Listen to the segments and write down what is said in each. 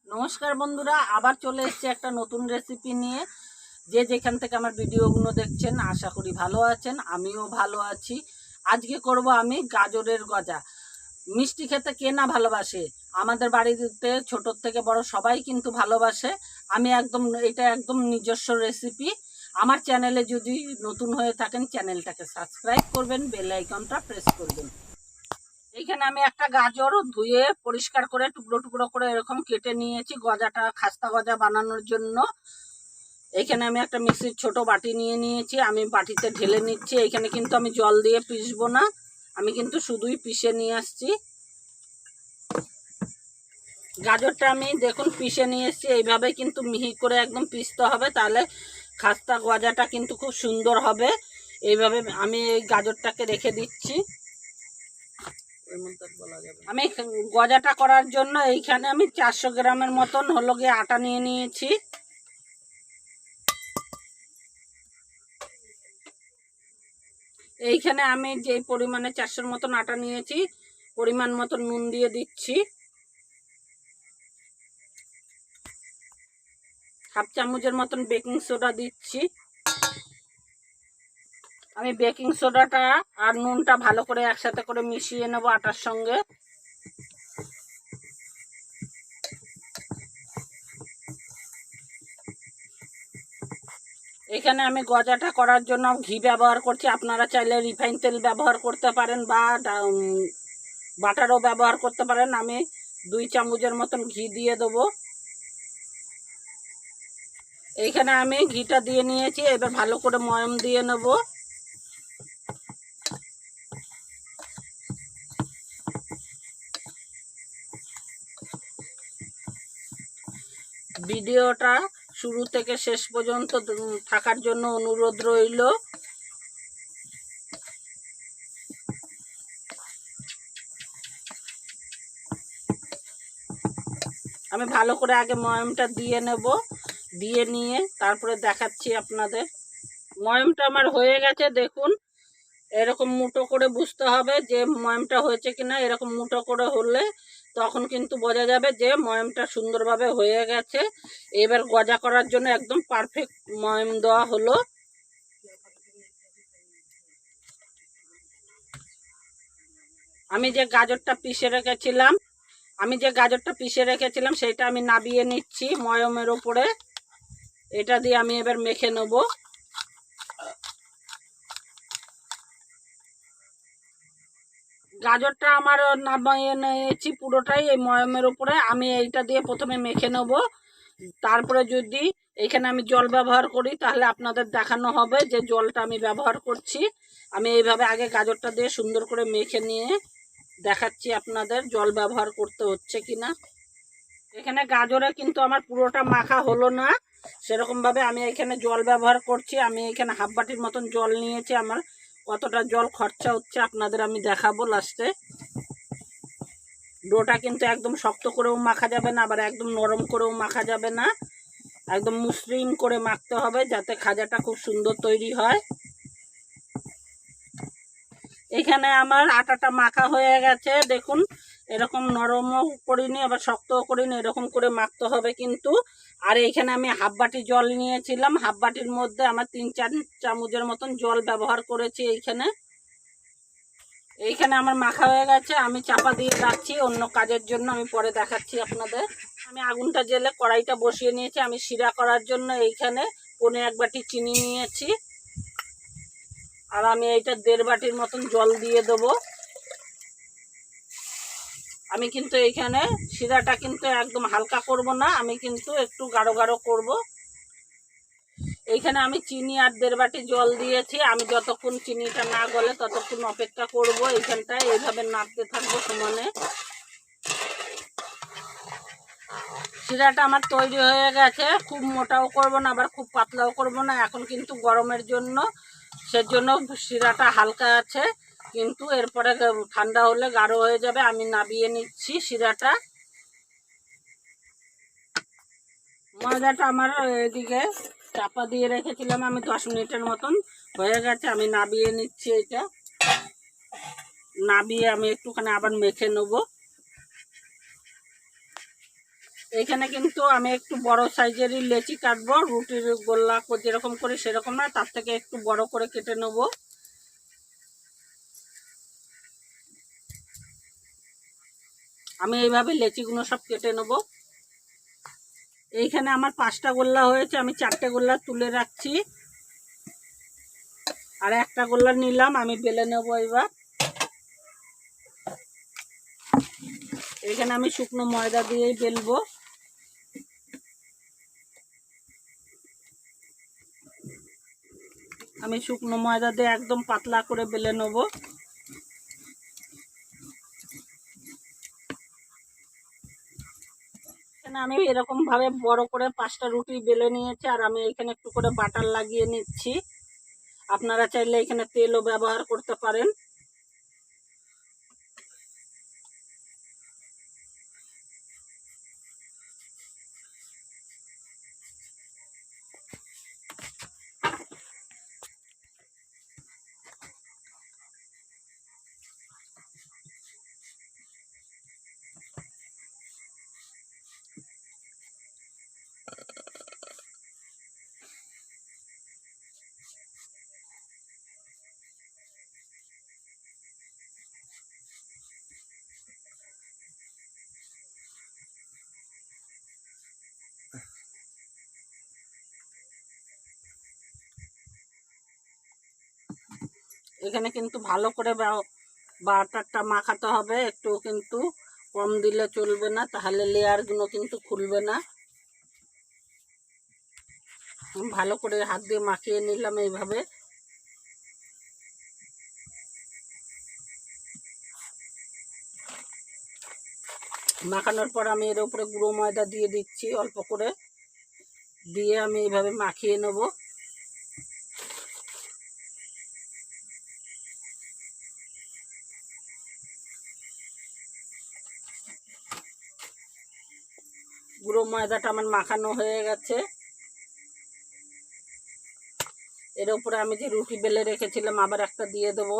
নমস্কার বন্ধুরা, আবার চলে এসেছি একটা নতুন রেসিপি নিয়ে। যে যেখান থেকে আমার ভিডিওগুলো দেখছেন আশা করি ভালো আছেন, আমিও ভালো আছি। আজকে করব আমি গাজরের গজা। মিষ্টি খেতে কে না ভালোবাসে, আমাদের বাড়িতে ছোট থেকে বড় সবাই কিন্তু ভালোবাসে। আমি এটা একদম নিজস্ব রেসিপি। আমার চ্যানেলে যদি নতুন হয়ে থাকেন চ্যানেলটাকে সাবস্ক্রাইব করবেন, বেল আইকনটা প্রেস করবেন। এইখানে আমি একটা গাজর ধুয়ে পরিষ্কার করে টুকরো টুকরো করে এরকম কেটে নিয়েছি গজাটা, খাস্তা গজা বানানোর জন্য। এইখানে আমি একটা মিক্সির ছোট বাটি নিয়ে নিয়েছি, আমি বাটিতে ঢেলে নিচ্ছি। এইখানে কিন্তু আমি জল দিয়ে পিসবো না, আমি কিন্তু শুধুই পিষে নিয়ে আসছি। গাজরটা আমি দেখুন পিষে নিয়ে এসেছি। এইভাবে কিন্তু মিহি করে একদম পিষতে হবে, তাহলে খাস্তা গজাটা কিন্তু খুব সুন্দর হবে। এইভাবে আমি এই গাজরটাকে রেখে দিচ্ছি। আমি গজাটা করার জন্য এইখানে আমি 400 গ্রামের মতন হলো গিয়ে আটা নিয়ে নিয়েছি। এইখানে আমি যে পরিমাণে 400 মতন আটা নিয়েছি, পরিমাণ মতন নুন দিয়ে দিচ্ছি। হাফ চামচের মতন বেকিং সোডা দিচ্ছি। আমি বেকিং সোডাটা আর নুনটা ভালো করে একসাথে করে মিশিয়ে নেব আটার সঙ্গে। এখানে আমি গজাটা করার জন্য ঘি ব্যবহার করছি। আপনারা চাইলে রিফাইন তেল ব্যবহার করতে পারেন বা বাটারও ব্যবহার করতে পারেন। আমি 2 চামচের মতন ঘি দিয়ে দেবো। এইখানে আমি ঘিটা দিয়ে নিয়েছি, এবার ভালো করে ময়ম দিয়ে নেব। ভিডিওটা শুরু থেকে শেষ পর্যন্ত থাকার জন্য অনুরোধ রইল। আমি ভালো করে আগে ময়মটা দিয়ে নেব, দিয়ে নিয়ে তারপরে দেখাচ্ছি আপনাদের। ময়মটা আমার হয়ে গেছে, দেখুন এরকম মুঠো করে বুঝতে হবে যে ময়মটা হয়েছে কিনা। এরকম মুঠো করে হলে তখন কিন্তু বোঝা যাবে যে ময়মটা সুন্দরভাবে হয়ে গেছে। এবার গজা করার জন্য একদম পারফেক্ট ময়ম দেওয়া হলো। আমি যে গাজরটা পিষে রেখেছিলাম সেটা আমি নাবিয়ে নিচ্ছি ময়মের ওপরে। এটা দিয়ে আমি এবার মেখে নেব। গাজরটা আমার নাবিয়ে নিয়েছি পুরোটাই এই ময়মের উপরে। আমি এইটা দিয়ে প্রথমে মেখে নেব, তারপরে যদি এইখানে আমি জল ব্যবহার করি তাহলে আপনাদের দেখানো হবে যে জলটা আমি ব্যবহার করছি। আমি এইভাবে আগে গাজরটা দিয়ে সুন্দর করে মেখে নিয়ে দেখাচ্ছি আপনাদের জল ব্যবহার করতে হচ্ছে কিনা। এখানে গাজরে কিন্তু আমার পুরোটা মাখা হলো না, সেরকমভাবে আমি এখানে জল ব্যবহার করছি। আমি এখানে হাফ বাটির মতন জল নিয়েছি। আমার কতটা জল খরচা হচ্ছে আপনাদের আমি দেখাবো লাস্টে। ডোটা কিন্তু একদম শক্ত করেও মাখা যাবে না, আবার একদম নরম করেও মাখা যাবে না। একদম মসৃণ করে মাখতে হবে যাতে খাজাটা খুব সুন্দর তৈরি হয়। এখানে আমার আটাটা মাখা হয়ে গেছে, দেখুন এরকম নরমও করিনি আবার শক্তও করিনি, এরকম করে মাখতে হবে কিন্তু। আর এইখানে আমি হাফ বাটি জল নিয়েছিলাম, হাফ বাটির মধ্যে আমার 3-4 চামচের মতন জল ব্যবহার করেছি। এইখানে আমার মাখা হয়ে গেছে। আমি চাপা দিয়ে রাখছি অন্য কাজের জন্য, আমি পরে দেখাচ্ছি আপনাদের। আমি আগুনটা জ্বেলে কড়াইটা বসিয়ে নিয়েছি। আমি শিরা করার জন্য এইখানে 1.25 বাটি চিনি নিয়েছি, আর আমি এইটা 1.5 বাটির মতন জল দিয়ে দেবো। আমি কিন্তু এইখানে শিরাটা কিন্তু একদম হালকা করব না, আমি কিন্তু একটু গাঢ় গাঢ় করব। এইখানে আমি চিনি আর 1.5 বাটি জল দিয়েছি। আমি যতক্ষণ চিনিটা না গলে ততক্ষণ অপেক্ষা করব। এইখানটায় এইভাবে নাড়তে থাকবো সমানে। শিরাটা আমার তৈরি হয়ে গেছে। খুব মোটাও করব না আবার খুব পাতলাও করব না, এখন কিন্তু গরমের জন্য, সেজন্য শিরাটা হালকা আছে, কিন্তু এরপরে ঠান্ডা হলে গাঢ় হয়ে যাবে। আমি নাবিয়ে নিচ্ছি শিরাটা। ময়দাটা আমার এদিকে চাপা দিয়ে রেখেছিলাম আমি 10 মিনিটের মতন, হয়ে গেছে। আমি নাবিয়ে নিচ্ছি। এটা নাবিয়ে আমি একটুখানি আবার মেখে নেব। এখানে কিন্তু আমি একটু বড় সাইজেরই লেচি কাটবো, রুটির গোল্লা যেরকম করি সেরকম না, তার থেকে একটু বড় করে কেটে নেব। আমি এইভাবে লেচিগুলো সব কেটে নেব। এইখানে আমার 5টা গোল্লা হয়েছে, আমি 4টে গোল্লা তুলে রাখছি, আর একটা গোল্লা নিলাম, আমি বেলে নেব। এবার এখানে আমি শুকনো ময়দা দিয়েই বেলবো। আমি শুকনো ময়দা দিয়ে একদম পাতলা করে বেলে নেব। এখানে আমি এরকম ভাবে বড় করে 5টা রুটি বেলে নিয়েছি, আর আমি এখানে একটু করে বাটার লাগিয়ে নিচ্ছি। আপনারা চাইলে এখানে তেলও ব্যবহার করতে পারেন। এখানে কিন্তু ভালো করে বাটারটা মাখাতে হবে, একটু কিন্তু কম দিলে চলবে না, তাহলে লেয়ারগুলো কিন্তু খুলবে না। ভালো করে হাত দিয়ে মাখিয়ে নিলাম এইভাবে। মাখানোর পর আমি এর উপরে গুঁড়ো ময়দা দিয়ে দিচ্ছি অল্প করে, দিয়ে আমি এইভাবে মাখিয়ে নেব। গুঁড়ো ময়দাটা আমার মাখানো হয়ে গেছে। এর উপরে আমি যে রুটি বেলে রেখেছিলাম আবার একটা দিয়ে দেবো।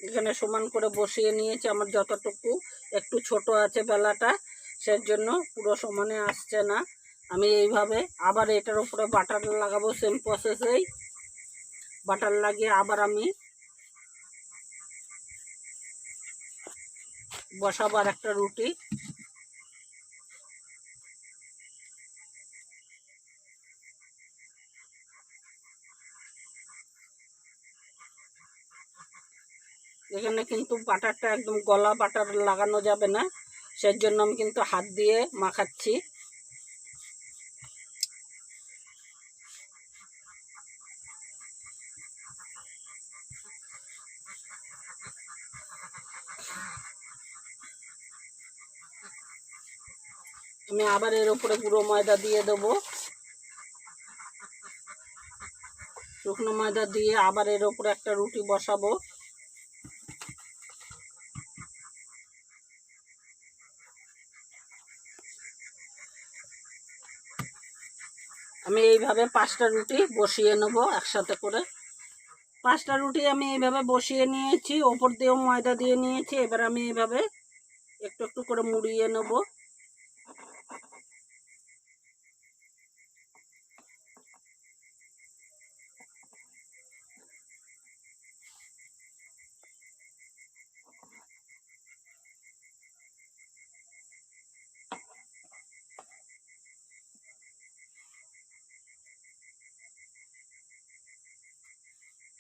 এখানে সমান করে বসিয়ে নিয়েছি, আমার যতটুকু একটু ছোট আছে বেলাটা, সেজন্য পুরো সমানে আসছে না। আমি এইভাবে আবার এটার উপরে বাটার লাগাবো, সেম প্রসেসেই বাটার লাগিয়ে আবার আমি বসাবো আর একটা রুটি। এখানে কিন্তু বাটারটা একদম গলা বাটার লাগানো যাবে না, সেজন্য আমি কিন্তু হাত দিয়ে মাখাচ্ছি। আমি আবার এর উপরে গুঁড়ো ময়দা দিয়ে দেবো, শুকনো ময়দা দিয়ে আবার এর উপরে একটা রুটি বসাবো। আমি এইভাবে 5টা রুটি বসিয়ে নেব একসাথে করে। 5টা রুটি আমি এইভাবে বসিয়ে নিয়েছি, ওপর দিয়েও ময়দা দিয়ে নিয়েছি। এবার আমি এইভাবে একটু একটু করে মুড়িয়ে নেব।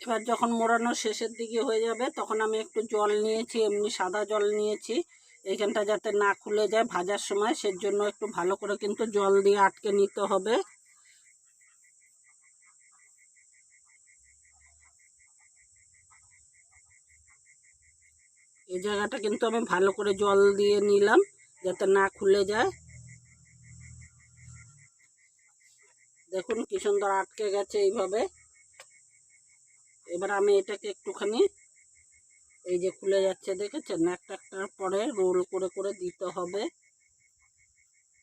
এবার যখন মোড়ানো শেষের দিকে হয়ে যাবে তখন আমি একটু জল নিয়েছি, এমনি সাদা জল নিয়েছি, এইখানটা যাতে না খুলে যায় ভাজার সময়, সেজন্য একটু ভালো করে কিন্তু জল দিয়ে আটকে নিতে হবে। এই জায়গাটা কিন্তু আমি ভালো করে জল দিয়ে নিলাম যাতে না খুলে যায়। দেখুন কি সুন্দর আটকে গেছে এইভাবে। এবার আমি এটাকে একটুখানি, এই যে খুলে যাচ্ছে দেখেছেন, একটা একটার পরে রোল করে করে দিতে হবে।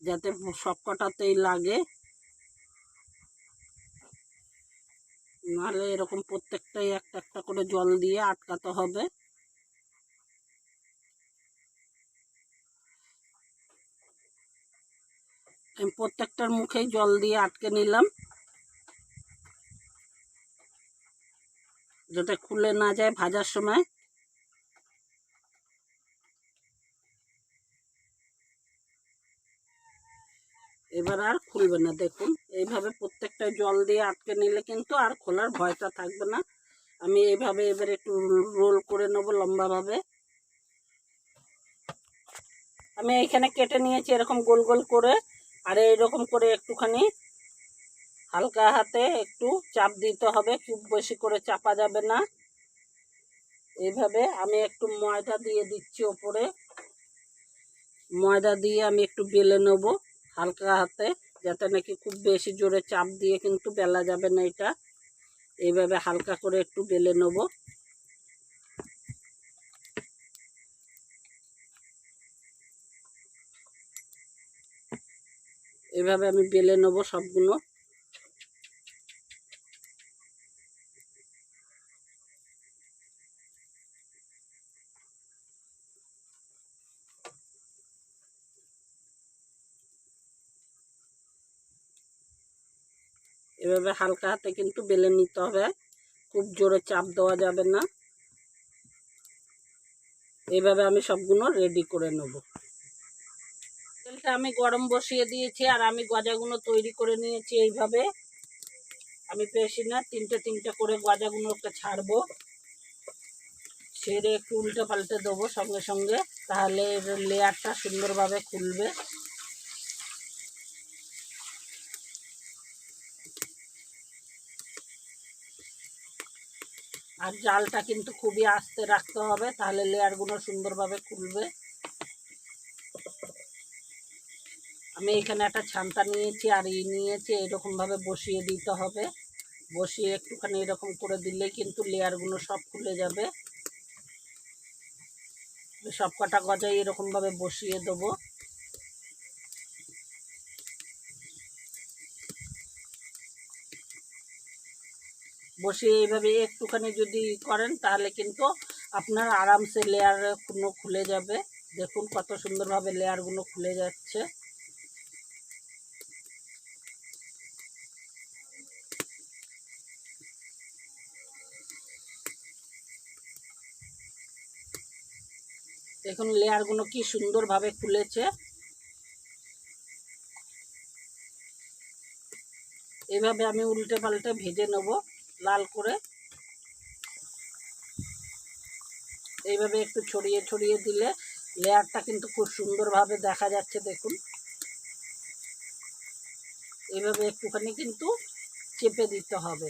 যাতে সবকটাতেই লাগে, নাহলে এরকম প্রত্যেকটাই একটা একটা করে জল দিয়ে আটকাতে হবে। আমি প্রত্যেকটার মুখেই জল দিয়ে আটকে নিলাম, যাতে খুলে না যায় ভাজার সময়। এবার আর খুলবে না। দেখুন এইভাবে প্রত্যেকটা জল দিয়ে আটকে নিলে কিন্তু আর খোলার ভয়টা থাকবে না। আমি এইভাবে এবার একটু রোল করে নেব লম্বাভাবে। আমি এইখানে কেটে নিয়েছি এরকম গোল গোল করে, আর এইরকম করে একটুখানি হালকা হাতে একটু চাপ দিতে হবে, খুব বেশি করে চাপা যাবে না। এইভাবে আমি একটু ময়দা দিয়ে দিচ্ছি ওপরে, ময়দা দিয়ে আমি একটু বেলে নেব হালকা হাতে, যাতে নাকি খুব বেশি জোরে চাপ দিয়ে কিন্তু বেলা যাবে না এটা। এইভাবে হালকা করে একটু বেলে নেব। এভাবে আমি বেলে নেব সবগুলো। এভাবে হালকা হাতে কিন্তু বেলে নিতে হবে, খুব জোরে চাপ দেওয়া যাবে না। এইভাবে আমি সবগুলো রেডি করে নেব। তেলটা আমি গরম বসিয়ে দিয়েছি, আর আমি গজাগুলো তৈরি করে নিয়েছি। এইভাবে আমি বেশি না, তিনটে তিনটে করে গজাগুলোকে ছাড়বো, ছেড়ে একটু উল্টে পাল্টে দেবো সঙ্গে সঙ্গে, তাহলে লেয়ারটা সুন্দরভাবে খুলবে। আর জালটা কিন্তু খুবই আস্তে রাখতে হবে, তাহলে লেয়ারগুলো সুন্দরভাবে খুলবে। আমি এখানে একটা ছান্তা নিয়েছি আর নিয়েছি, এরকমভাবে বসিয়ে দিতে হবে। বসিয়ে একটুখানি এরকম করে দিলে কিন্তু লেয়ারগুলো সব খুলে যাবে। সব কটা গজাই এরকমভাবে বসিয়ে দেবো। বসিয়ে এইভাবে একটুখানি যদি করেন তাহলে কিন্তু আপনার আরামসে লেয়ারগুলো খুলে যাবে। দেখুন কত সুন্দরভাবে লেয়ারগুলো খুলে যাচ্ছে। দেখুন লেয়ারগুলো কি সুন্দরভাবে খুলেছে। এইভাবে আমি উল্টে পাল্টে ভেজে নেব লাল করে। এইভাবে একটু ছড়িয়ে ছড়িয়ে দিলে লেয়ারটা কিন্তু খুব সুন্দরভাবে দেখা যাচ্ছে। দেখুন এইভাবে একটুখানি কিন্তু চেপে দিতে হবে।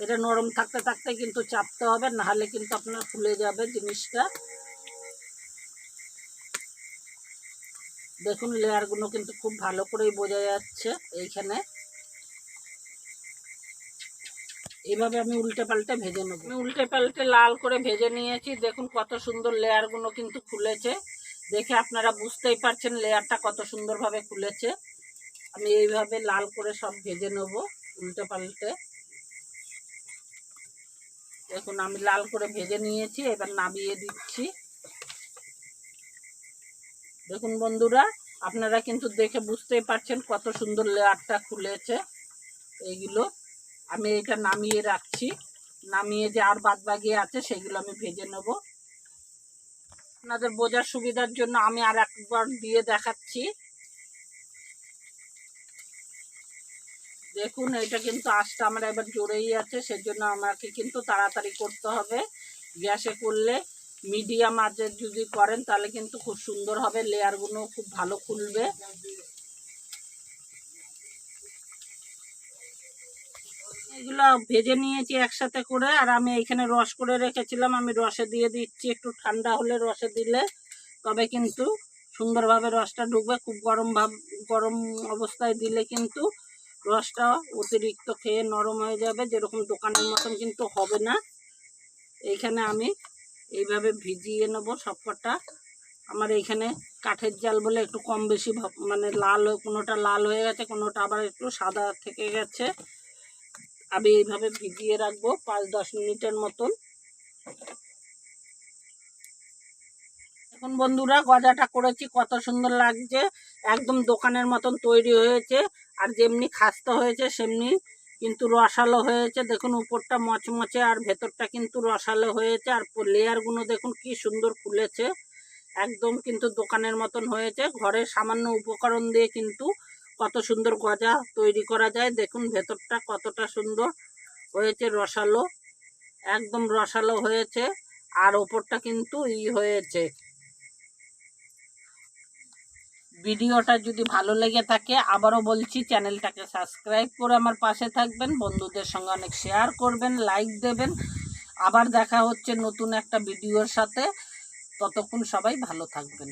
এটা নরম থাকতে থাকতে কিন্তু চাপতে হবে, নাহলে কিন্তু আপনার ফুলে যাবে জিনিসটা। দেখুন লেয়ারগুলো কিন্তু খুব ভালো করেই বোঝা যাচ্ছে এইখানে। এইভাবে আমি উল্টে পাল্টে ভেজে নেব। আমি উল্টে পাল্টে লাল করে ভেজে নিয়েছি। দেখুন কত সুন্দর লেয়ারগুলো কিন্তু খুলেছে। দেখে আপনারা বুঝতেই পারছেন লেয়ারটা কত সুন্দরভাবে খুলেছে। আমি এইভাবে লাল করে সব ভেজে নেব উল্টে পাল্টে। দেখুন আমি লাল করে ভেজে নিয়েছি, এবার নামিয়ে দিচ্ছি। দেখুন বন্ধুরা, আপনারা কিন্তু দেখে বুঝতেই পারছেন কত সুন্দর লেয়ারটা খুলেছে। এইগুলো আমি এটা নামিয়ে রাখছি। নামিয়ে যে আর বাদ বাকি আছে সেগুলো আমি ভেজে নেব। আপনাদের বোঝার সুবিধার জন্য আমি আর একবার দিয়ে দেখাচ্ছি। দেখুন এটা কিন্তু আঁচটা আমার এবার জোরেই আছে, সেজন্য আমাকে কিন্তু তাড়াতাড়ি করতে হবে। গ্যাসে করলে মিডিয়াম আঁচে যদি করেন তাহলে কিন্তু খুব সুন্দর হবে, লেয়ারগুলো খুব ভালো খুলবে। এগুলো ভেজে নিয়েছি একসাথে করে, আর আমি এখানে রস করে রেখেছিলাম, আমি রসে দিয়ে দিচ্ছি। একটু ঠান্ডা হলে রসে দিলে তবে কিন্তু সুন্দরভাবে রসটা ঢুকবে। খুব গরম অবস্থায় দিলে কিন্তু রসটা অতিরিক্ত খেয়ে নরম হয়ে যাবে, যেরকম দোকানের মতন কিন্তু হবে না। এইখানে আমি এইভাবে ভিজিয়ে নেব সবকটা। আমার এইখানে কাঠের জাল বলে একটু কম বেশি মানে লাল, কোনোটা লাল হয়ে গেছে, কোনোটা আবার একটু সাদা থেকে গেছে। আমি এইভাবে ভিজিয়ে রাখবো 5-10 মিনিটের মতন। এখন বন্ধুরা গজাটা করেছি, কত সুন্দর লাগছে, একদম দোকানের মতন তৈরি হয়েছে। আর যেমনি খাস্তা হয়েছে সেমনি কিন্তু রসালো হয়েছে। দেখুন উপরটা মচমচে আর ভেতরটা কিন্তু রসালো হয়েছে। আর লেয়ারগুলো দেখুন কি সুন্দর ফুলেছে, একদম কিন্তু দোকানের মতন হয়েছে। ঘরের সামান্য উপকরণ দিয়ে কিন্তু কত সুন্দর গজা তৈরি করা যায়। দেখুন ভেতরটা কতটা সুন্দর হয়েছে, রসালো, একদম রসালো হয়েছে। আর ওপরটা কিন্তু হয়েছে। ভিডিওটা যদি ভালো লেগে থাকে আবারও বলছি চ্যানেলটাকে সাবস্ক্রাইব করে আমার পাশে থাকবেন, বন্ধুদের সঙ্গে অনেক শেয়ার করবেন, লাইক দেবেন। আবার দেখা হচ্ছে নতুন একটা ভিডিওর সাথে। ততক্ষণ সবাই ভালো থাকবেন।